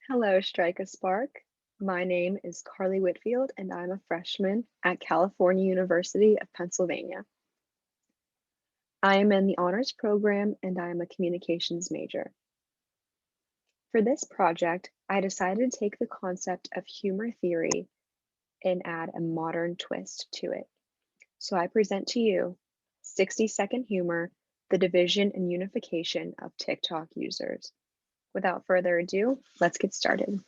Hello, Strike a Spark. My name is Carly Whitfield, and I'm a freshman at California University of Pennsylvania. I am in the honors program and I am a communications major. For this project, I decided to take the concept of humor theory and add a modern twist to it. So I present to you 60-second humor, the division and unification of TikTok users. Without further ado, let's get started.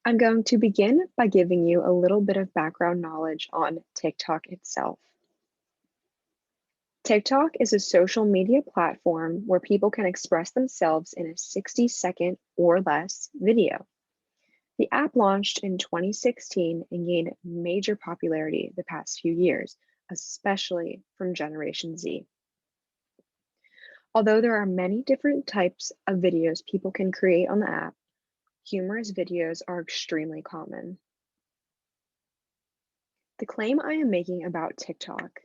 I'm going to begin by giving you a little bit of background knowledge on TikTok itself. TikTok is a social media platform where people can express themselves in a 60-second or less video. The app launched in 2016 and gained major popularity the past few years, especially from Generation Z. Although there are many different types of videos people can create on the app, humorous videos are extremely common. The claim I am making about TikTok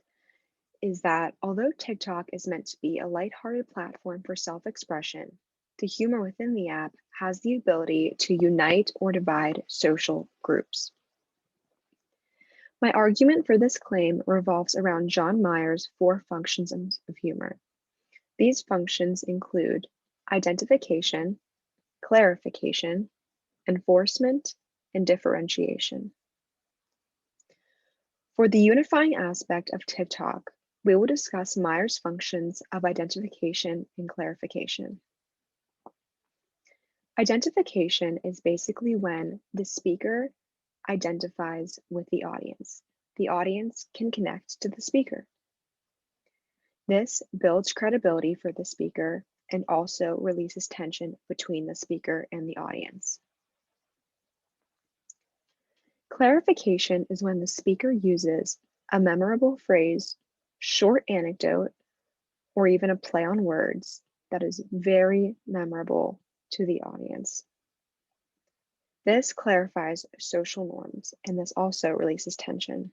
is that although TikTok is meant to be a lighthearted platform for self-expression, the humor within the app has the ability to unite or divide social groups. My argument for this claim revolves around John Mayer's 4 functions of humor. These functions include identification, clarification, enforcement, and differentiation. For the unifying aspect of TikTok, we will discuss Mayer's functions of identification and clarification. Identification is basically when the speaker identifies with the audience. The audience can connect to the speaker. This builds credibility for the speaker and also releases tension between the speaker and the audience. Clarification is when the speaker uses a memorable phrase, short anecdote, or even a play on words that is very memorable to the audience. This clarifies social norms, and this also releases tension.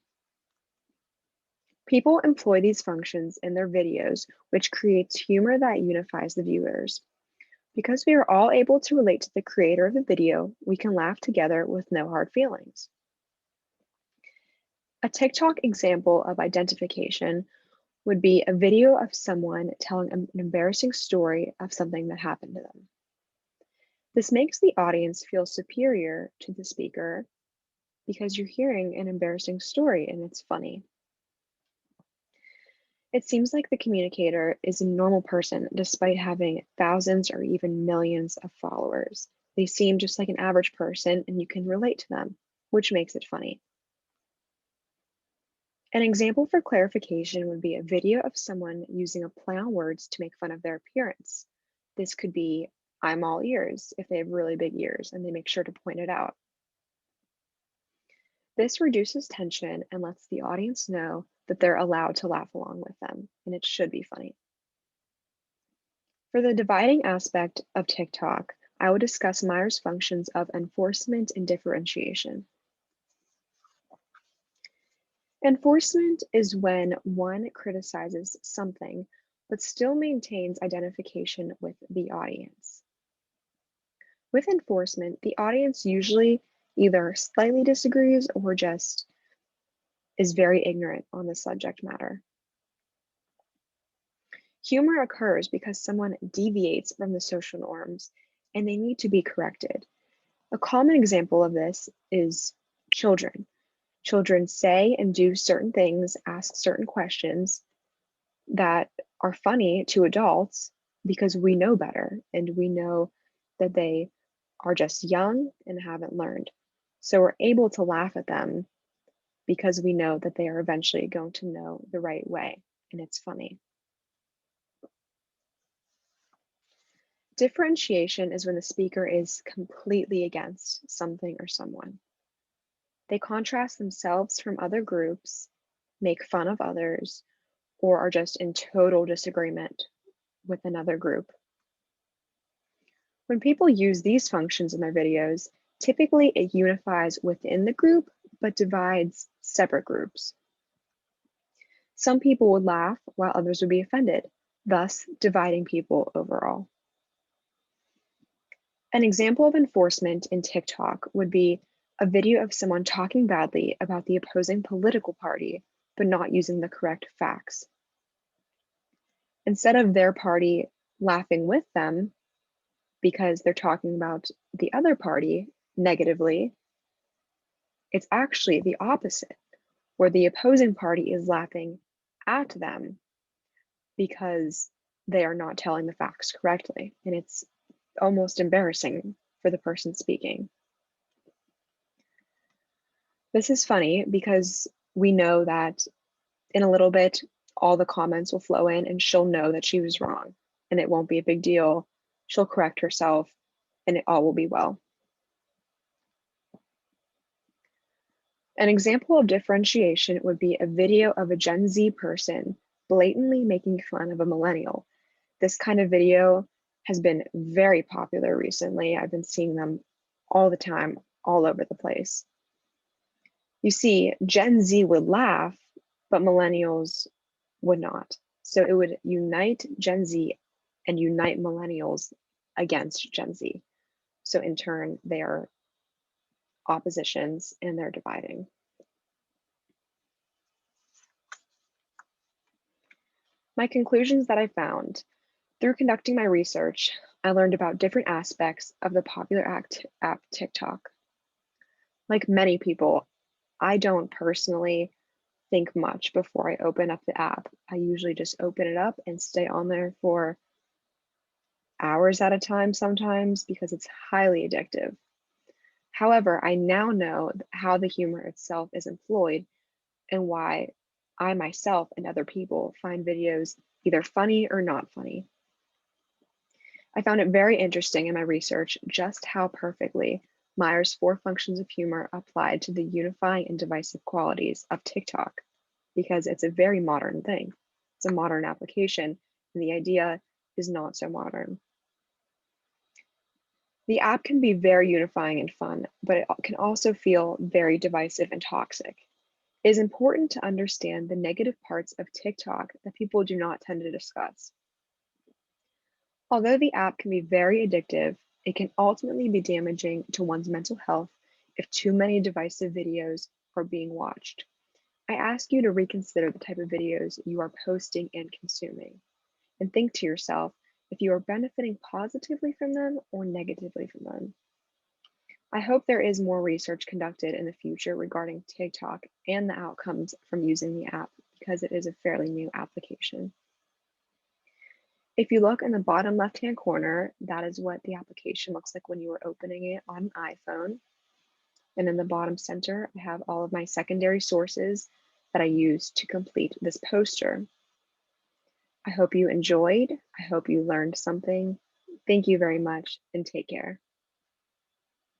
People employ these functions in their videos, which creates humor that unifies the viewers. Because we are all able to relate to the creator of the video, we can laugh together with no hard feelings. A TikTok example of identification would be a video of someone telling an embarrassing story of something that happened to them. This makes the audience feel superior to the speaker because you're hearing an embarrassing story and it's funny. It seems like the communicator is a normal person despite having thousands or even millions of followers. They seem just like an average person and you can relate to them, which makes it funny. An example for clarification would be a video of someone using a play on words to make fun of their appearance. This could be, I'm all ears, if they have really big ears and they make sure to point it out. This reduces tension and lets the audience know that they're allowed to laugh along with them, and it should be funny. For the dividing aspect of TikTok, I will discuss Mayer's functions of enforcement and differentiation. Enforcement is when one criticizes something but still maintains identification with the audience. With enforcement, the audience usually either slightly disagrees or just is very ignorant on the subject matter. Humor occurs because someone deviates from the social norms and they need to be corrected. A common example of this is children. Children say and do certain things, ask certain questions that are funny to adults because we know better and we know that they are just young and haven't learned. So we're able to laugh at them because we know that they are eventually going to know the right way and it's funny. Differentiation is when the speaker is completely against something or someone. They contrast themselves from other groups, make fun of others, or are just in total disagreement with another group. When people use these functions in their videos, typically it unifies within the group but divides separate groups. Some people would laugh while others would be offended, thus dividing people overall. An example of enforcement in TikTok would be a video of someone talking badly about the opposing political party, but not using the correct facts. Instead of their party laughing with them because they're talking about the other party negatively, it's actually the opposite, where the opposing party is laughing at them because they are not telling the facts correctly. And it's almost embarrassing for the person speaking. This is funny because we know that in a little bit, all the comments will flow in and she'll know that she was wrong and it won't be a big deal. She'll correct herself and it all will be well. An example of differentiation would be a video of a Gen Z person blatantly making fun of a millennial. This kind of video has been very popular recently. I've been seeing them all the time, all over the place. You see, Gen Z would laugh, but millennials would not. So it would unite Gen Z and unite millennials against Gen Z. So in turn, they are oppositions and they're dividing. My conclusions that I found through conducting my research, I learned about different aspects of the popular app TikTok. Like many people, I don't personally think much before I open up the app. I usually just open it up and stay on there for hours at a time sometimes because it's highly addictive. However, I now know how the humor itself is employed and why I myself and other people find videos either funny or not funny. I found it very interesting in my research just how perfectly Meyer's 4 functions of humor applied to the unifying and divisive qualities of TikTok, because it's a very modern thing. It's a modern application, and the idea is not so modern. The app can be very unifying and fun, but it can also feel very divisive and toxic. It is important to understand the negative parts of TikTok that people do not tend to discuss. Although the app can be very addictive, it can ultimately be damaging to one's mental health if too many divisive videos are being watched. I ask you to reconsider the type of videos you are posting and consuming, and think to yourself if you are benefiting positively from them or negatively from them. I hope there is more research conducted in the future regarding TikTok and the outcomes from using the app because it is a fairly new application. If you look in the bottom left-hand corner, that is what the application looks like when you are opening it on an iPhone. And in the bottom center, I have all of my secondary sources that I use to complete this poster. I hope you enjoyed. I hope you learned something. Thank you very much and take care.